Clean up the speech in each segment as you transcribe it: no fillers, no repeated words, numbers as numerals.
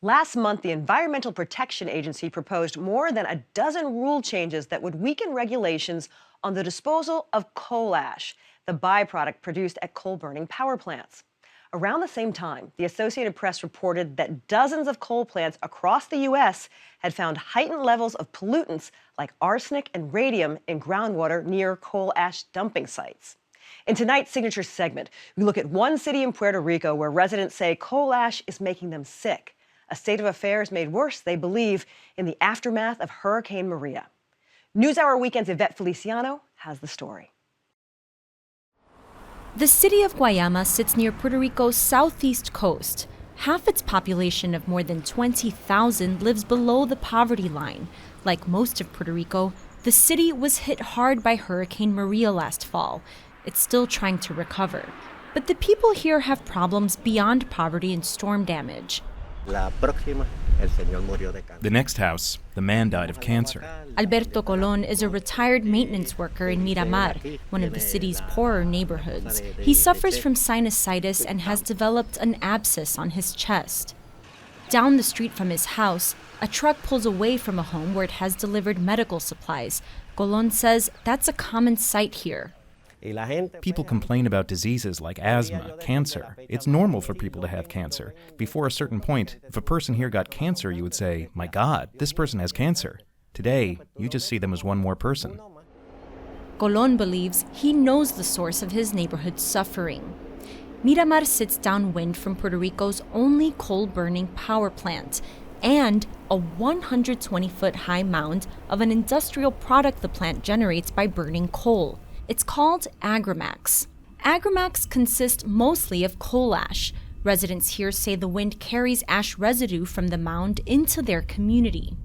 Last month, the Environmental Protection Agency proposed more than a dozen rule changes that would weaken regulations on the disposal of coal ash, the byproduct produced at coal-burning power plants. Around the same time, the Associated Press reported that dozens of coal plants across the U.S. had found heightened levels of pollutants like arsenic and radium in groundwater near coal ash dumping sites. In tonight's Signature segment, we look at one city in Puerto Rico where residents say coal ash is making them sick. A state of affairs made worse, they believe, in the aftermath of Hurricane Maria. NewsHour Weekend's Yvette Feliciano has the story. The city of Guayama sits near Puerto Rico's southeast coast. Half its population of more than 20,000 lives below the poverty line. Like most of Puerto Rico, the city was hit hard by Hurricane Maria last fall. It's still trying to recover. But the people here have problems beyond poverty and storm damage. The next house, the man died of cancer. Alberto Colon is a retired maintenance worker in Miramar, one of the city's poorer neighborhoods. He suffers from sinusitis and has developed an abscess on his chest. Down the street from his house, a truck pulls away from a home where it has delivered medical supplies. Colon says that's a common sight here. People complain about diseases like asthma, cancer. It's normal for people to have cancer. Before a certain point, if a person here got cancer, you would say, "My God, this person has cancer." Today, you just see them as one more person. Colon believes he knows the source of his neighborhood's suffering. Miramar sits downwind from Puerto Rico's only coal-burning power plant and a 120-foot-high mound of an industrial product the plant generates by burning coal. It's called Agramax. Agramax consists mostly of coal ash. Residents here say the wind carries ash residue from the mound into their community.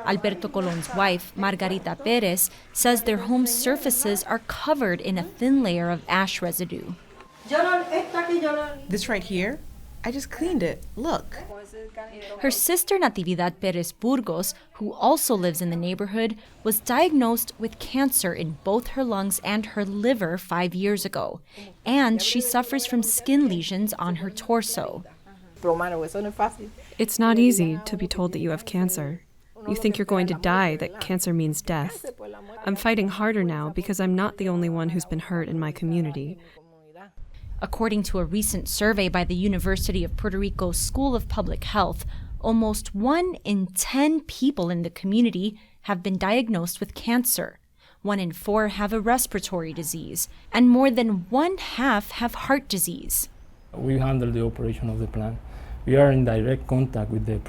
Alberto Colon's wife, Margarita Perez, says their home's surfaces are covered in a thin layer of ash residue. This right here? I just cleaned it. Look. Her sister Natividad Perez Burgos, who also lives in the neighborhood, was diagnosed with cancer in both her lungs and her liver 5 years ago. And she suffers from skin lesions on her torso. It's not easy to be told that you have cancer. You think you're going to die, that cancer means death. I'm fighting harder now because I'm not the only one who's been hurt in my community. According to a recent survey by the University of Puerto Rico's School of Public Health, almost 1 in 10 people in the community have been diagnosed with cancer. 1 in 4 have a respiratory disease, and more than 1/2 have heart disease. We handle the operation of the plant. We are in direct contact with the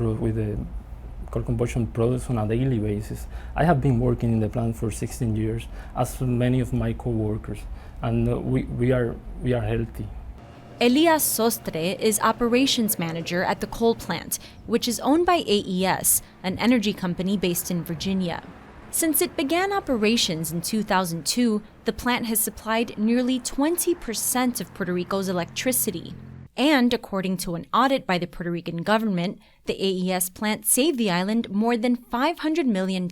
coal combustion products on a daily basis. I have been working in the plant for 16 years, as many of my co-workers, and we are healthy. Elias Sostre is operations manager at the coal plant, which is owned by AES, an energy company based in Virginia. Since it began operations in 2002, the plant has supplied nearly 20% of Puerto Rico's electricity. And according to an audit by the Puerto Rican government, the AES plant saved the island more than $500 million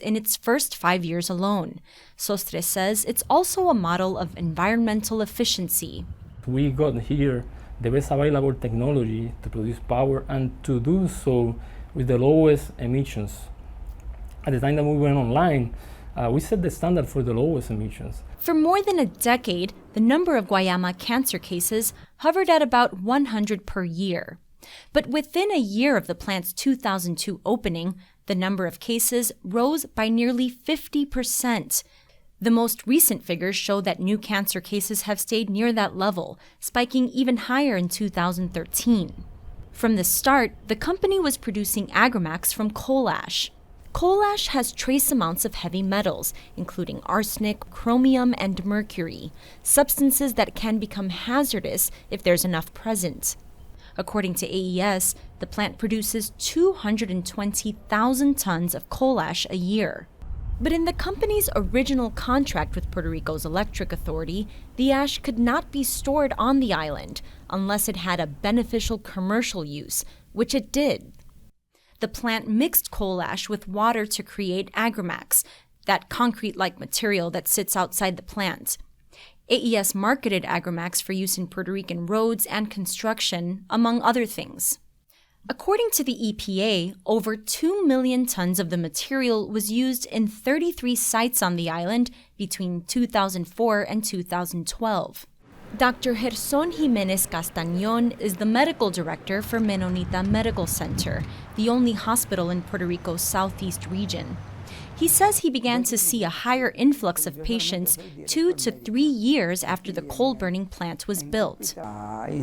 in its first 5 years alone. Sostre says it's also a model of environmental efficiency. We got here the best available technology to produce power and to do so with the lowest emissions. At the time that we went online, we set the standard for the lowest emissions. For more than a decade, the number of Guayama cancer cases hovered at about 100 per year. But within a year of the plant's 2002 opening, the number of cases rose by nearly 50%. The most recent figures show that new cancer cases have stayed near that level, spiking even higher in 2013. From the start, the company was producing Agramax from coal ash. Coal ash has trace amounts of heavy metals, including arsenic, chromium, and mercury, substances that can become hazardous if there's enough present. According to AES, the plant produces 220,000 tons of coal ash a year. But in the company's original contract with Puerto Rico's electric authority, the ash could not be stored on the island unless it had a beneficial commercial use, which it did. The plant mixed coal ash with water to create Agramax, that concrete-like material that sits outside the plant. AES marketed Agramax for use in Puerto Rican roads and construction, among other things. According to the EPA, over 2 million tons of the material was used in 33 sites on the island between 2004 and 2012. Dr. Gerson Jimenez Castañón is the medical director for Menonita Medical Center, the only hospital in Puerto Rico's southeast region. He says he began to see a higher influx of patients 2 to 3 years after the coal-burning plant was built.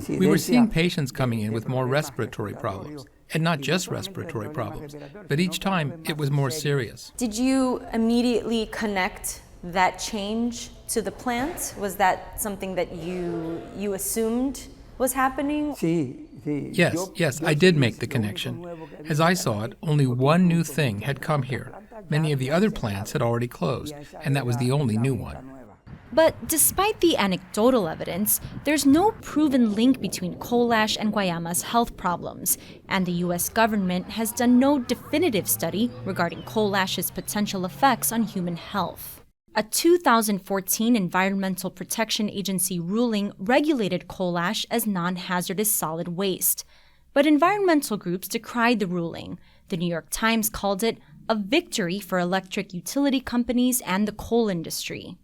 We were seeing patients coming in with more respiratory problems, and not just respiratory problems, but each time it was more serious. Did you immediately connect that change to the plant? Was that something that you assumed was happening? Yes, I did make the connection. As I saw it, only one new thing had come here. Many of the other plants had already closed, and that was the only new one. But despite the anecdotal evidence, there's no proven link between coal ash and Guayama's health problems, and the U.S. government has done no definitive study regarding coal ash's potential effects on human health. A 2014 Environmental Protection Agency ruling regulated coal ash as non-hazardous solid waste. But environmental groups decried the ruling. The New York Times called it a victory for electric utility companies and the coal industry.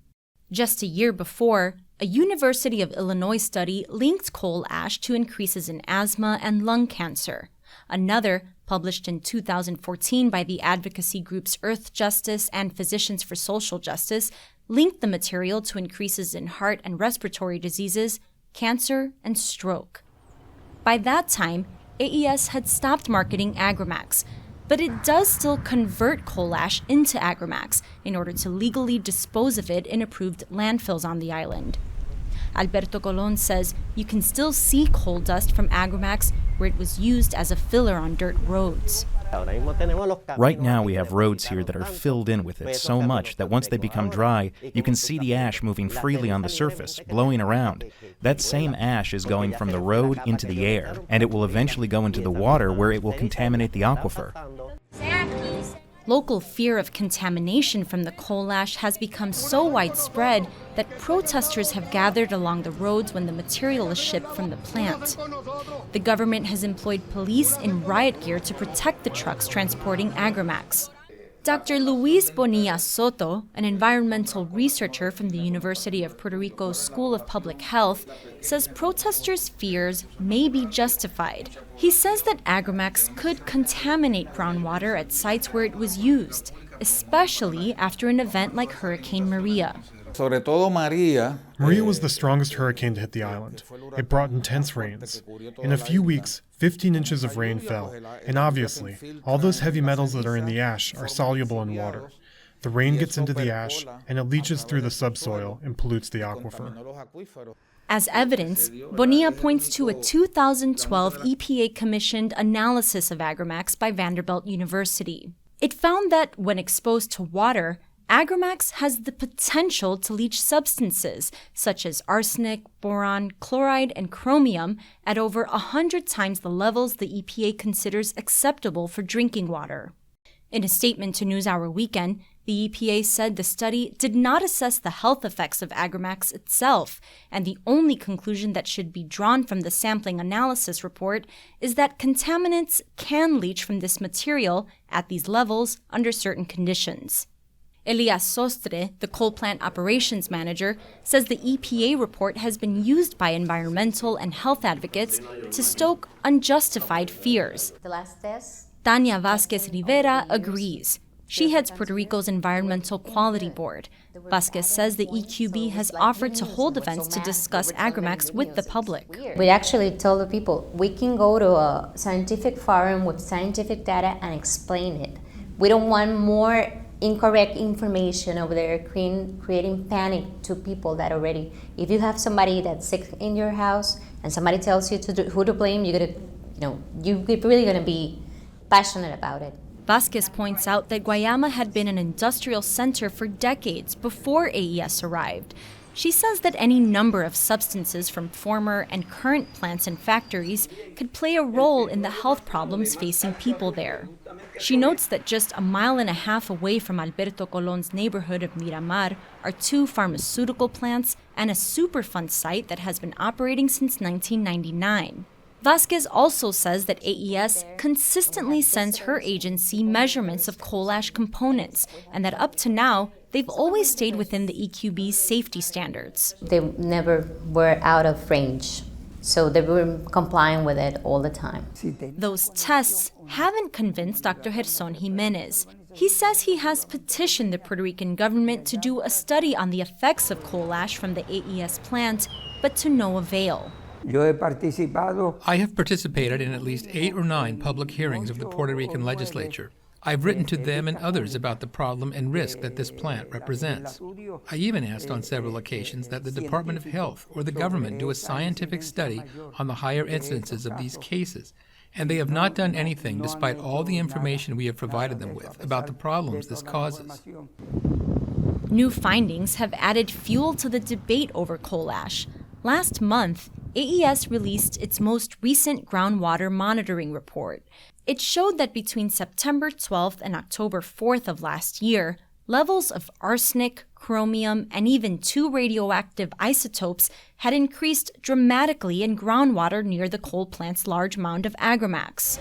Just a year before, a University of Illinois study linked coal ash to increases in asthma and lung cancer. Another, published in 2014 by the advocacy groups Earth Justice and Physicians for Social Justice, linked the material to increases in heart and respiratory diseases, cancer, and stroke. By that time, AES had stopped marketing Agramax, but it does still convert coal ash into Agramax in order to legally dispose of it in approved landfills on the island. Alberto Colon says you can still see coal dust from Agramax where it was used as a filler on dirt roads. Right now we have roads here that are filled in with it so much that once they become dry, you can see the ash moving freely on the surface, blowing around. That same ash is going from the road into the air, and it will eventually go into the water where it will contaminate the aquifer. Local fear of contamination from the coal ash has become so widespread that protesters have gathered along the roads when the material is shipped from the plant. The government has employed police in riot gear to protect the trucks transporting Agramax. Dr. Luis Bonilla Soto, an environmental researcher from the University of Puerto Rico's School of Public Health, says protesters' fears may be justified. He says that Agramax could contaminate groundwater at sites where it was used, especially after an event like Hurricane Maria. Maria was the strongest hurricane to hit the island. It brought intense rains. In a few weeks, 15 inches of rain fell, and obviously, all those heavy metals that are in the ash are soluble in water. The rain gets into the ash, and it leaches through the subsoil and pollutes the aquifer. As evidence, Bonilla points to a 2012 EPA-commissioned analysis of Agramax by Vanderbilt University. It found that when exposed to water, Agramax has the potential to leach substances such as arsenic, boron, chloride, and chromium at over 100 times the levels the EPA considers acceptable for drinking water. In a statement to NewsHour Weekend, the EPA said the study did not assess the health effects of Agramax itself, and the only conclusion that should be drawn from the sampling analysis report is that contaminants can leach from this material at these levels under certain conditions. Elias Sostre, the coal plant operations manager, says the EPA report has been used by environmental and health advocates to stoke unjustified fears. Tania Vasquez Rivera agrees. She heads Puerto Rico's Environmental Quality Board. Vasquez says the EQB has offered to hold events to discuss Agramax with the public. We actually tell the people, we can go to a scientific forum with scientific data and explain it. We don't want more incorrect information over there creating panic to people that already, if you have somebody that's sick in your house and somebody tells you who to blame, you're really gonna be passionate about it. Vasquez points out that Guayama had been an industrial center for decades before AES arrived. She says that any number of substances from former and current plants and factories could play a role in the health problems facing people there. She notes that just a mile and a half away from Alberto Colon's neighborhood of Miramar are 2 pharmaceutical plants and a Superfund site that has been operating since 1999. Vasquez also says that AES consistently sends her agency measurements of coal ash components, and that up to now, they've always stayed within the EQB's safety standards. They never were out of range, so they were complying with it all the time. Those tests haven't convinced Dr. Gerson Jimenez. He says he has petitioned the Puerto Rican government to do a study on the effects of coal ash from the AES plant, but to no avail. I have participated in at least 8 or 9 public hearings of the Puerto Rican legislature. I've written to them and others about the problem and risk that this plant represents. I even asked on several occasions that the Department of Health or the government do a scientific study on the higher incidences of these cases, and they have not done anything despite all the information we have provided them with about the problems this causes. New findings have added fuel to the debate over coal ash. Last month, AES released its most recent groundwater monitoring report. It showed that between September 12th and October 4th of last year, levels of arsenic, chromium, and even 2 radioactive isotopes had increased dramatically in groundwater near the coal plant's large mound of Agramax.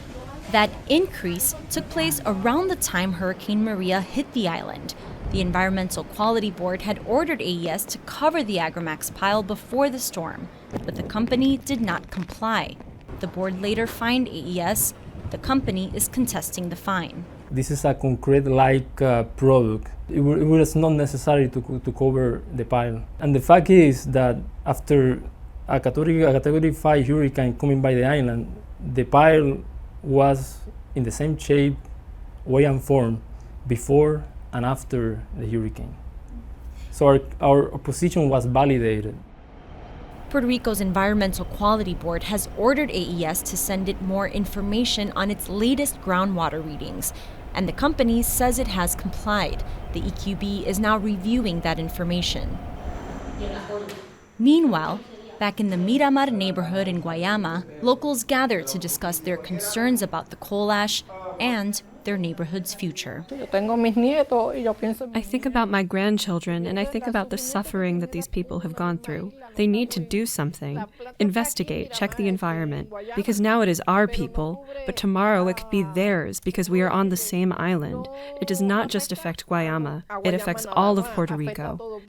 That increase took place around the time Hurricane Maria hit the island. The Environmental Quality Board had ordered AES to cover the Agramax pile before the storm, but the company did not comply. The board later fined AES. The company is contesting the fine. This is a concrete-like product. It was not necessary to cover the pile. And the fact is that after a category 5 hurricane coming by the island, the pile was in the same shape, way and form before and after the hurricane. So our position was validated. Puerto Rico's Environmental Quality Board has ordered AES to send it more information on its latest groundwater readings, and the company says it has complied. The EQB is now reviewing that information. Meanwhile, back in the Miramar neighborhood in Guayama, locals gather to discuss their concerns about the coal ash and their neighborhood's future. I think about my grandchildren, and I think about the suffering that these people have gone through. They need to do something. Investigate, check the environment, because now it is our people, but tomorrow it could be theirs because we are on the same island. It does not just affect Guayama, it affects all of Puerto Rico.